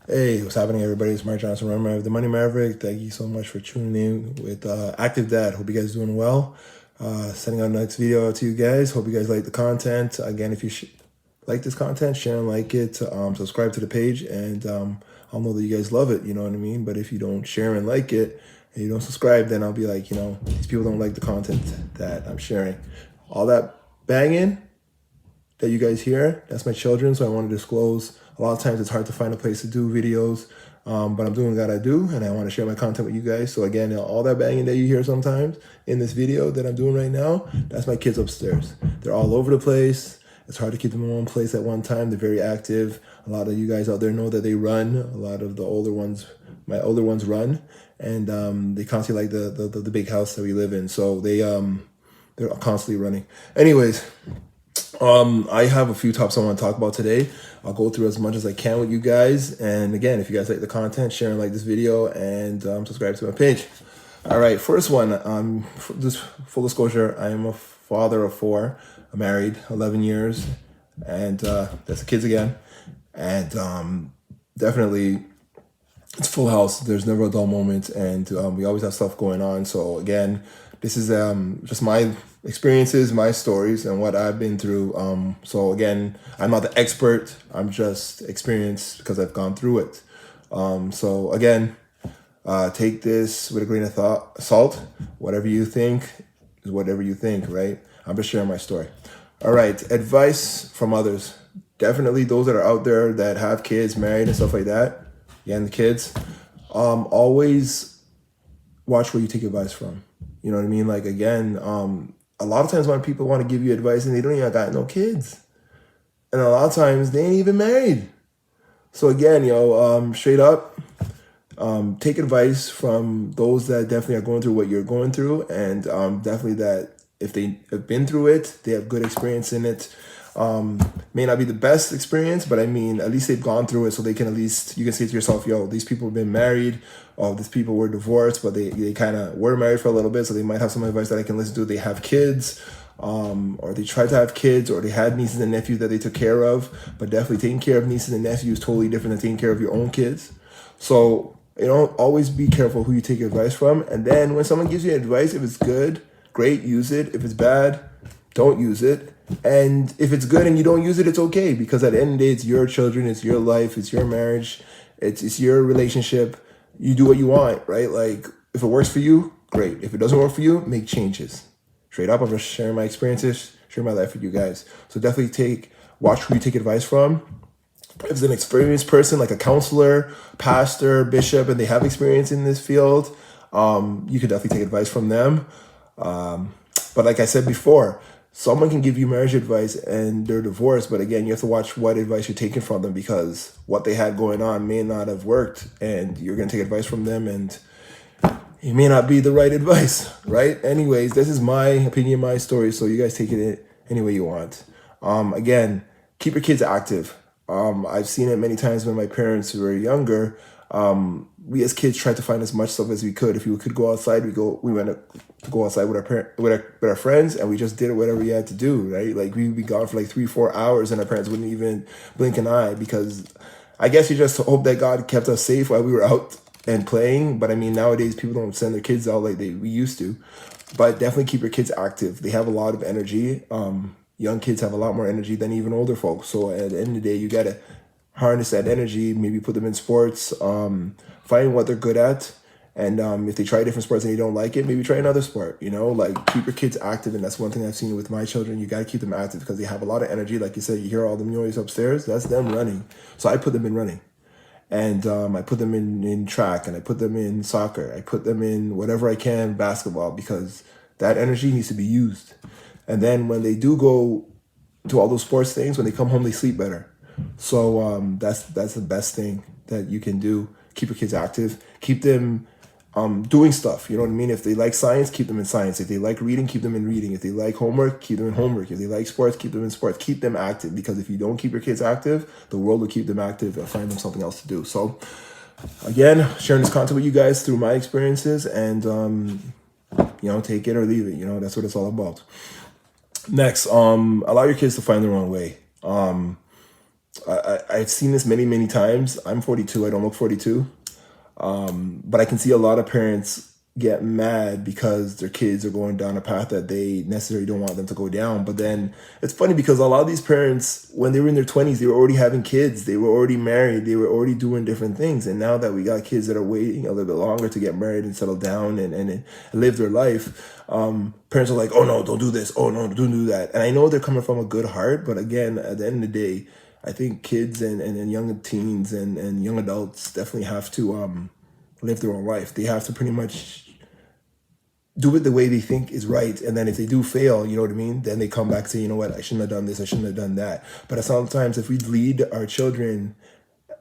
Hey, what's happening, everybody? It's Mark Johnson, remember the Money Maverick. Thank you so much for tuning in with Active Dad. Hope you guys are doing well. Sending out next video out to you guys. Hope you guys like the content. Again, if you like this content, share and like it. Subscribe to the page, and I'll know that you guys love it. You know what I mean? But if you don't share and like it, and you don't subscribe, then I'll be like, these people don't like the content that I'm sharing. All that banging that you guys hear, that's my children, so I want to disclose. A lot of times it's hard to find a place to do videos, but I'm doing what I do, and I want to share my content with you guys. So again, all that banging that you hear sometimes in this video that I'm doing right now, that's my kids upstairs. They're all over the place. It's hard to keep them in one place at one time. They're very active. A lot of you guys out there know that they run. A lot of the older ones, my older ones run, and they constantly like the big house that we live in. So they're constantly running. Anyways, I have a few topics I want to talk about today. I'll go through as much as I can with you guys. And again, if you guys like the content, share and like this video, and subscribe to my page. All right, first one. Just full disclosure, I am a father of 4. I'm married 11 years, and that's the kids again. And definitely, it's full house. There's never a dull moment, and we always have stuff going on. So again, this is just my experiences, my stories, and what I've been through. So again, I'm not the expert. I'm just experienced because I've gone through it. So again, take this with a grain of salt. Whatever you think is whatever you think, right? I'm just sharing my story. All right, advice from others. Definitely those that are out there that have kids, married and stuff like that. Yeah, and the kids. Always watch where you take advice from. You know what I mean? Like, again, a lot of times when people want to give you advice and they don't even got no kids. And a lot of times they ain't even married. So again, straight up, take advice from those that definitely are going through what you're going through. And definitely that if they have been through it, they have good experience in it. May not be the best experience, but I mean, at least they've gone through it, so they can at least, you can say to yourself, yo, these people have been married, these people were divorced, but they kind of were married for a little bit, so they might have some advice that I can listen to. They have kids, or they tried to have kids, or they had nieces and nephews that they took care of, but definitely taking care of nieces and nephews is totally different than taking care of your own kids. So, always be careful who you take advice from, and then when someone gives you advice, if it's good, great, use it. If it's bad, don't use it. And if it's good and you don't use it, it's okay, because at the end of the day, it's your children, it's your life, it's your marriage, it's your relationship. You do what you want, right? Like, if it works for you, great. If it doesn't work for you, make changes. Straight up, I'm just sharing my experiences, sharing my life with you guys. So definitely watch who you take advice from. If it's an experienced person, like a counselor, pastor, bishop, and they have experience in this field, you could definitely take advice from them. But like I said before, someone can give you marriage advice and they're divorced, but again, you have to watch what advice you're taking from them, because what they had going on may not have worked, and you're going to take advice from them and it may not be the right advice, right? Anyways, this is my opinion, my story, so you guys take it any way you want. Again, keep your kids active. I've seen it many times when my parents were younger. We as kids tried to find as much stuff as we could. If we could go outside, we went to go outside with our friends, and we just did whatever we had to do, right? Like, we'd be gone for like 3-4 hours, and our parents wouldn't even blink an eye, because I guess you just hope that God kept us safe while we were out and playing. But I mean, nowadays people don't send their kids out like we used to. But definitely keep your kids active. They have a lot of energy. Young kids have a lot more energy than even older folks. So at the end of the day, you gotta harness that energy, maybe put them in sports, find what they're good at. And if they try different sports and you don't like it, maybe try another sport, like keep your kids active. And that's one thing I've seen with my children. You got to keep them active because they have a lot of energy. Like you said, you hear all the noise upstairs, that's them running. So I put them in running, and I put them in track, and I put them in soccer. I put them in whatever I can, basketball, because that energy needs to be used. And then when they do go to all those sports things, when they come home, they sleep better. So that's the best thing that you can do. Keep your kids active. Keep them doing stuff. You know what I mean? If they like science, keep them in science. If they like reading, keep them in reading. If they like homework, keep them in homework. If they like sports, keep them in sports. Keep them active, because if you don't keep your kids active, the world will keep them active and find them something else to do. So again, sharing this content with you guys through my experiences, and take it or leave it. That's what it's all about. Next, allow your kids to find their own way. I've seen this many times. I'm 42. I don't look 42. But I can see a lot of parents get mad because their kids are going down a path that they necessarily don't want them to go down. But then it's funny because a lot of these parents, when they were in their 20s, they were already having kids, they were already married, they were already doing different things. And now that we got kids that are waiting a little bit longer to get married and settle down and live their life, parents are like, oh no, don't do this. Oh no, don't do that. And I know they're coming from a good heart, but again, at the end of the day, I think kids and young teens and young adults definitely have to live their own life. They have to pretty much do it the way they think is right. And then if they do fail, you know what I mean? Then they come back and say, you know what, I shouldn't have done this, I shouldn't have done that. But sometimes if we lead our children,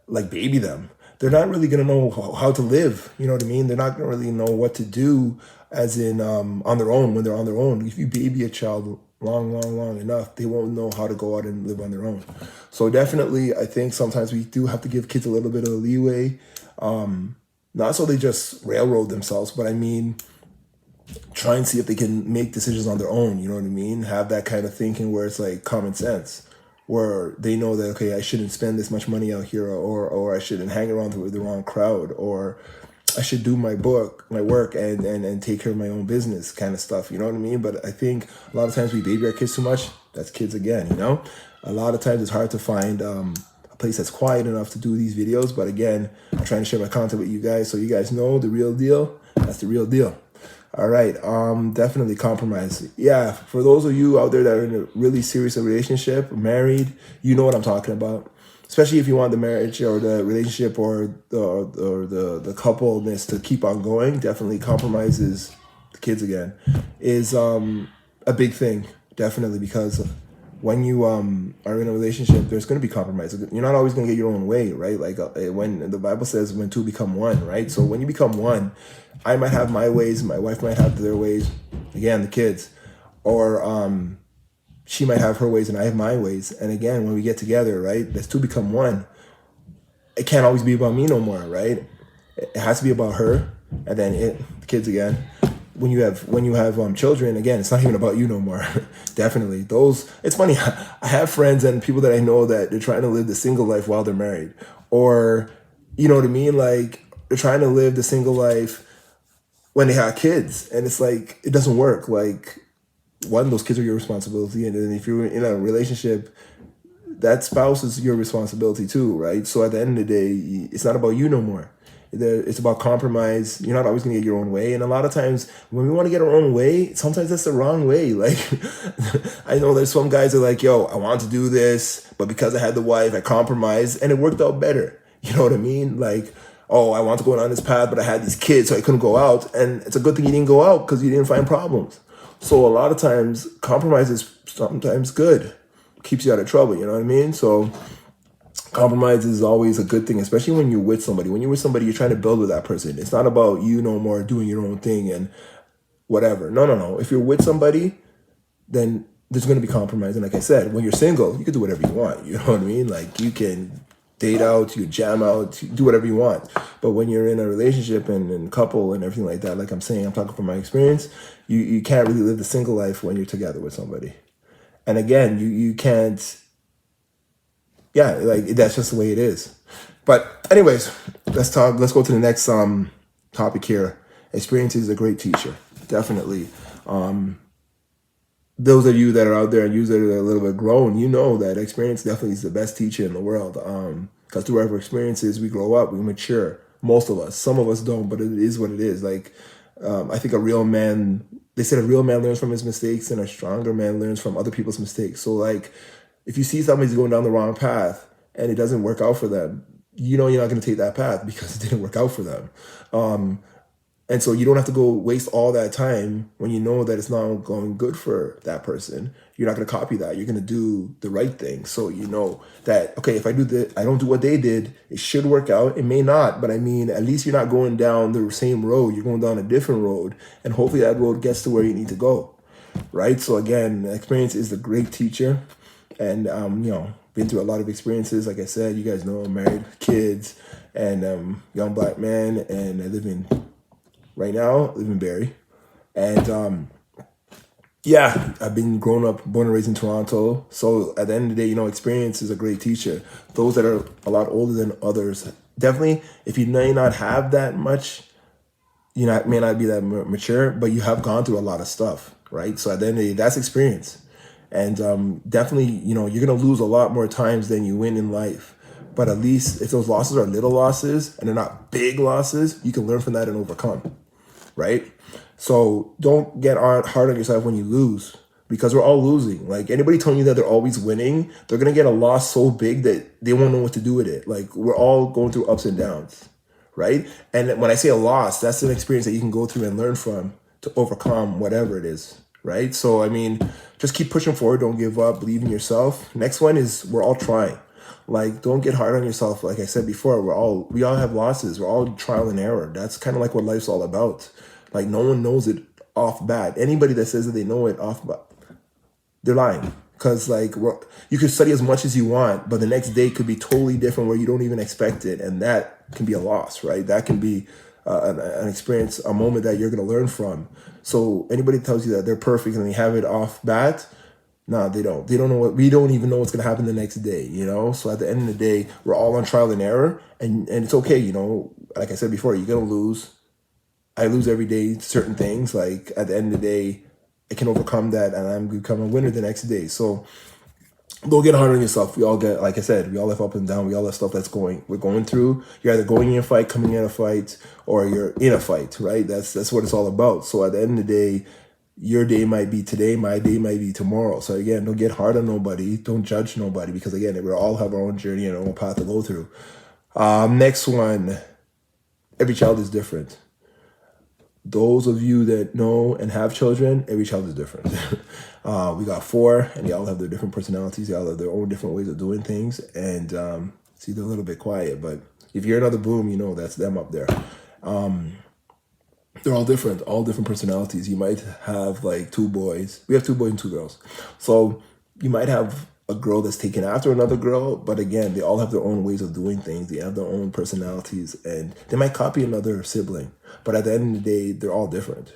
like baby them, they're not really going to know how to live. You know what I mean? They're not going to really know what to do as in on their own when they're on their own. If you baby a child long enough, they won't know how to go out and live on their own. So definitely, I think sometimes we do have to give kids a little bit of leeway. Not so they just railroad themselves, but I mean, try and see if they can make decisions on their own. You know what I mean? Have that kind of thinking where it's like common sense, where they know that, okay, I shouldn't spend this much money out here, or I shouldn't hang around with the wrong crowd, or I should do my work and take care of my own business kind of stuff. You know what I mean? But I think a lot of times we baby our kids too much. That's kids again, you know? A lot of times it's hard to find a place that's quiet enough to do these videos. But again, I'm trying to share my content with you guys so you guys know the real deal. That's the real deal. All right, definitely compromise. Yeah, for those of you out there that are in a really serious relationship, married, you know what I'm talking about. Especially if you want the marriage or the relationship or the coupleness to keep on going, definitely compromises the kids again is a big thing, definitely, because when you are in a relationship, there's going to be compromise. You're not always going to get your own way, right? Like when the Bible says when two become one, right? So when you become one, I might have my ways, my wife might have their ways, again, the kids, or she might have her ways and I have my ways. And again, when we get together, right, let's two become one. It can't always be about me no more, right? It has to be about her, and then the kids again. When you have children, again, it's not even about you no more. Definitely. It's funny. I have friends and people that I know that they're trying to live the single life while they're married, or you know what I mean? Like they're trying to live the single life when they have kids, and it's like it doesn't work. Like one, those kids are your responsibility, and then if you're in a relationship, that spouse is your responsibility too, right? So at the end of the day, it's not about you no more. It's about compromise. You're not always going to get your own way. And a lot of times when we want to get our own way, sometimes that's the wrong way. Like, I know there's some guys that are like, yo, I want to do this, but because I had the wife, I compromised and it worked out better. You know what I mean? Like, oh, I want to go down this path, but I had these kids, so I couldn't go out. And it's a good thing you didn't go out because you didn't find problems. So a lot of times, compromise is sometimes good. Keeps you out of trouble, you know what I mean? So compromise is always a good thing, especially when you're with somebody. When you're with somebody, you're trying to build with that person. It's not about you no more doing your own thing and whatever. No. If you're with somebody, then there's going to be compromise. And like I said, when you're single, you can do whatever you want. You know what I mean? Like you can date out, you can jam out, you do whatever you want. But when you're in a relationship and couple and everything like that, like I'm saying, I'm talking from my experience, you can't really live the single life when you're together with somebody. And again, you can't, yeah, like that's just the way it is. But anyways, let's go to the next topic here. Experience is a great teacher, definitely. Those of you that are out there and you that are a little bit grown, you know that experience definitely is the best teacher in the world. Because through our experiences, we grow up, we mature. Most of us, some of us don't, but it is what it is. Like, I think they said a real man learns from his mistakes and a stronger man learns from other people's mistakes. So like, if you see somebody's going down the wrong path and it doesn't work out for them, you know you're not going to take that path because it didn't work out for them. And so you don't have to go waste all that time when you know that it's not going good for that person. You're not going to copy that. You're going to do the right thing. So you know that, okay, if I don't do what they did, it should work out. It may not, but I mean, at least you're not going down the same road. You're going down a different road. And hopefully that road gets to where you need to go, right? So again, experience is a great teacher. And, been through a lot of experiences. Like I said, you guys know I'm married, kids, and young black man. And I live in Barrie. And Yeah, I've been grown up, born and raised in Toronto. So at the end of the day, experience is a great teacher. Those that are a lot older than others, definitely, if you may not have that much, may not be that mature, but you have gone through a lot of stuff, right? So at the end of the day, that's experience. And definitely, you're going to lose a lot more times than you win in life. But at least if those losses are little losses and they're not big losses, you can learn from that and overcome, right? So don't get hard on yourself when you lose, because we're all losing. Like, anybody telling you that they're always winning, they're going to get a loss so big that they won't know what to do with it. Like, we're all going through ups and downs, right? And when I say a loss, that's an experience that you can go through and learn from to overcome whatever it is, right? So, just keep pushing forward. Don't give up. Believe in yourself. Next one is, we're all trying. Like, don't get hard on yourself. Like I said before, we all have losses. We're all trial and error. That's kind of like what life's all about. Like, no one knows it off bat. Anybody that says that they know it off bat, they're lying. Because, like, you could study as much as you want, but the next day could be totally different where you don't even expect it. And that can be a loss, right? That can be an experience, a moment that you're going to learn from. So anybody that tells you that they're perfect and they have it off bat, no, they don't. They don't know we don't even know what's going to happen the next day, So at the end of the day, we're all on trial and error. And it's okay, Like I said before, you're going to lose. I lose every day certain things. Like, at the end of the day, I can overcome that and I'm become a winner the next day. So don't get hard on yourself. We all get, like I said, we all have up and down. We all have stuff we're going through. You're either going in a fight, coming in a fight, or you're in a fight, right? That's what it's all about. So at the end of the day, your day might be today, my day might be tomorrow. So again, don't get hard on nobody. Don't judge nobody, because again, we all have our own journey and our own path to go through. Next one, every child is different. Those of you that know and have children, every child is different. We got 4, and they all have their different personalities. They all have their own different ways of doing things. And see, they're a little bit quiet, but if you're another boom, that's them up there. They're all different personalities. You might have like 2 boys. We have 2 boys and 2 girls. So you might have a girl that's taken after another girl, but again, they all have their own ways of doing things. They have their own personalities, and they might copy another sibling. But at the end of the day, they're all different,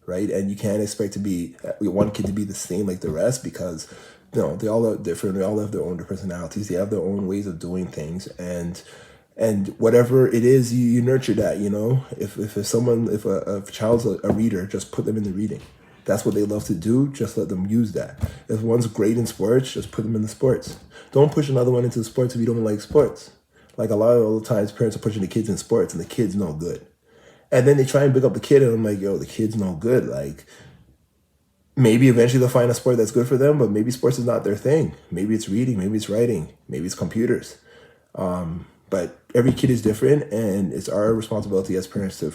right? And you can't expect one kid to be the same like the rest, because they all are different. They all have their own personalities. They have their own ways of doing things, and whatever it is, you nurture that. If a child's a reader, just put them in the reading. That's what they love to do. Just let them use that. If one's great in sports, just put them in the sports. Don't push another one into sports if you don't like sports. Like, a lot of the times, parents are pushing the kids in sports, and the kid's no good. And then they try and pick up the kid, and I'm like, yo, the kid's no good. Like, maybe eventually they'll find a sport that's good for them, but maybe sports is not their thing. Maybe it's reading, maybe it's writing, maybe it's computers. But every kid is different, and it's our responsibility as parents to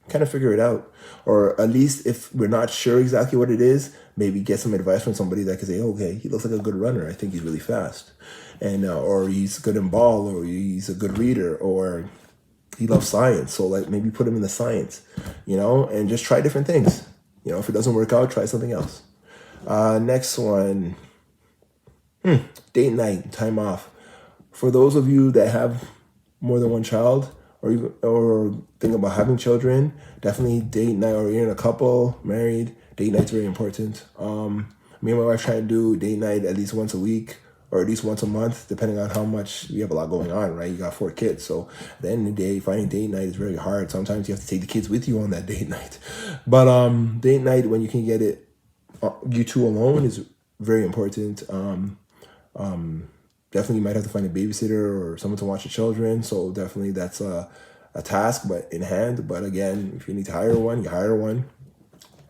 kind of figure it out. Or at least, if we're not sure exactly what it is, maybe get some advice from somebody that can say, okay, he looks like a good runner. I think he's really fast. And or he's good in ball, or he's a good reader, or he loves science. So, like, maybe put him in the science, and just try different things. If it doesn't work out, try something else. Next one, date night, time off. For those of you that have more than one child, or think about having children, definitely date night, or you're in a couple, married, date night's very important. Me and my wife try to do date night at least once a week, or at least once a month, depending on how much we have a lot going on, right? You got 4 kids. So at the end of the day, finding date night is very hard. Sometimes you have to take the kids with you on that date night. But date night, when you can get it, you 2 alone, is very important. Definitely you might have to find a babysitter or someone to watch the children. So definitely that's a task, but in hand. But again, if you need to hire one, you hire one.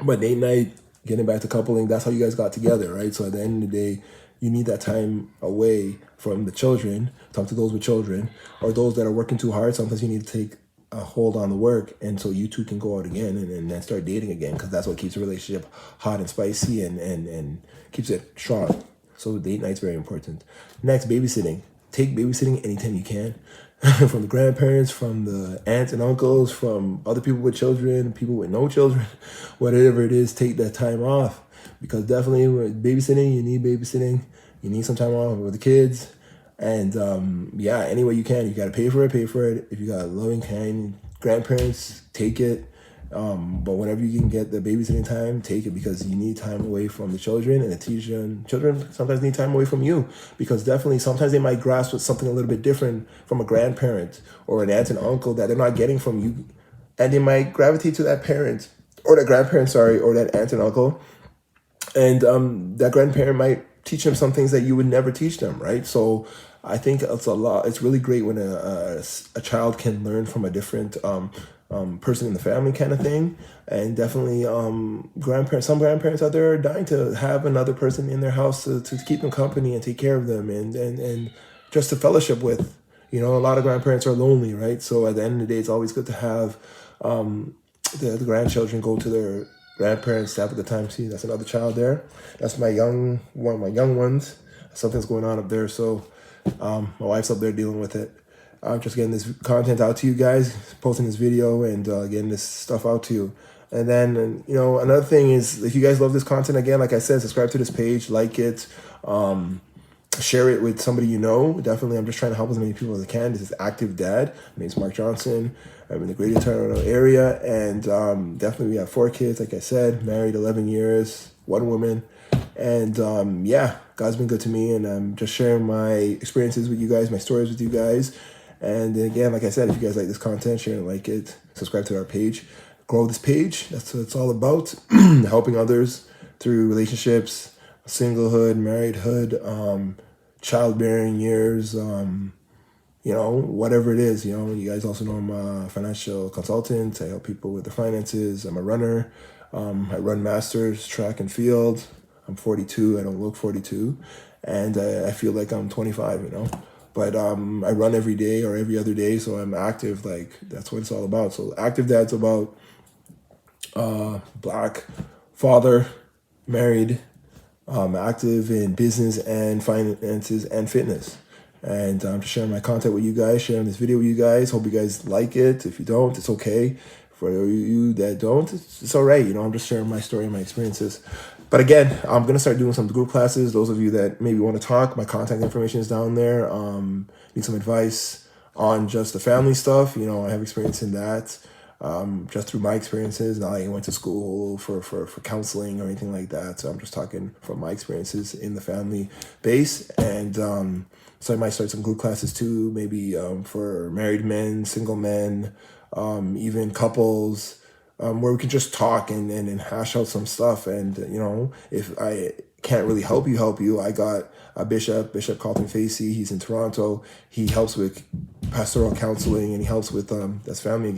But date night, getting back to coupling, that's how you guys got together, right? So at the end of the day, you need that time away from the children. Talk to those with children, or those that are working too hard. Sometimes you need to take a hold on the work, and so you 2 can go out again and then start dating again, because that's what keeps a relationship hot and spicy and keeps it strong. So date night's very important. Next, babysitting. Take babysitting anytime you can. From the grandparents, from the aunts and uncles, from other people with children, people with no children, whatever it is, take that time off. Because definitely with babysitting, you need babysitting. You need some time off with the kids. And any way you can. You got to pay for it. If you got loving, kind grandparents, take it. But whenever you can get the babysitting time, take it, because you need time away from the children, and the children sometimes need time away from you, because definitely sometimes they might grasp with something a little bit different from a grandparent or an aunt and uncle that they're not getting from you, and they might gravitate to that parent or that grandparent, sorry, or that aunt and uncle, and that grandparent might teach them some things that you would never teach them, right? So I think it's really great when a child can learn from a different person in the family, kind of thing. And definitely some grandparents out there are dying to have another person in their house to keep them company and take care of them, and just to fellowship with. A lot of grandparents are lonely, right? So at the end of the day, it's always good to have the grandchildren go to their grandparents to have a good time. See, that's another child there. That's my young ones. Something's going on up there, so my wife's up there dealing with it. I'm just getting this content out to you guys, posting this video, and getting this stuff out to you. And then, another thing is, if you guys love this content, again, like I said, subscribe to this page, like it, share it with somebody you know. Definitely, I'm just trying to help as many people as I can. This is Active Dad. My name's Cwtjohnsons. I'm in the Greater Toronto area, and definitely we have 4 kids, like I said, married 11 years, 1 woman. And yeah, God's been good to me, and I'm just sharing my experiences with you guys, my stories with you guys. And again, like I said, if you guys like this content, share and like it, subscribe to our page, grow this page. That's what it's all about. Helping others through relationships, singlehood, marriedhood, childbearing years, whatever it is. You guys also know I'm a financial consultant. I help people with their finances. I'm a runner. I run masters, track and field. I'm 42. I don't look 42. And I feel like I'm 25, But I run every day or every other day, so I'm active. Like, that's what it's all about. So Active Dad's about Black father, married, active in business and finances and fitness. And I'm just sharing my content with you guys, sharing this video with you guys. Hope you guys like it. If you don't, it's okay. For you that don't, it's all right. I'm just sharing my story and my experiences. But again, I'm going to start doing some group classes. Those of you that maybe want to talk, my contact information is down there. Need some advice on just the family stuff. I have experience in that. Just through my experiences. Not like I went to school for counseling or anything like that. So I'm just talking from my experiences in the family base. And so I might start some group classes too, maybe for married men, single men, even couples, where we can just talk and hash out some stuff. And, if I can't really help you, I got a Bishop Carlton Facey. He's in Toronto. He helps with pastoral counseling, and he helps with, that's family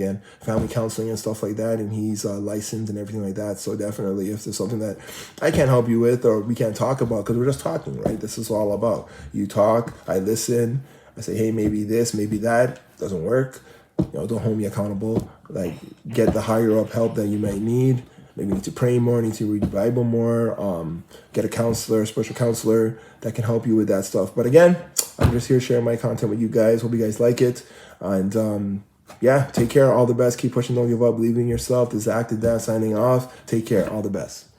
counseling and stuff like that. And he's licensed and everything like that. So definitely, if there's something that I can't help you with or we can't talk about, because we're just talking, right? This is all about. You talk, I listen, I say, hey, maybe this, maybe that doesn't work. Don't hold me accountable. Like, get the higher up help that you might need. Maybe you need to pray more, need to read the Bible more, get a counselor, spiritual counselor that can help you with that stuff. But again, I'm just here sharing my content with you guys. Hope you guys like it. And yeah, take care. All the best. Keep pushing. Don't give up. Believe in yourself. This is Active Dad signing off. Take care. All the best.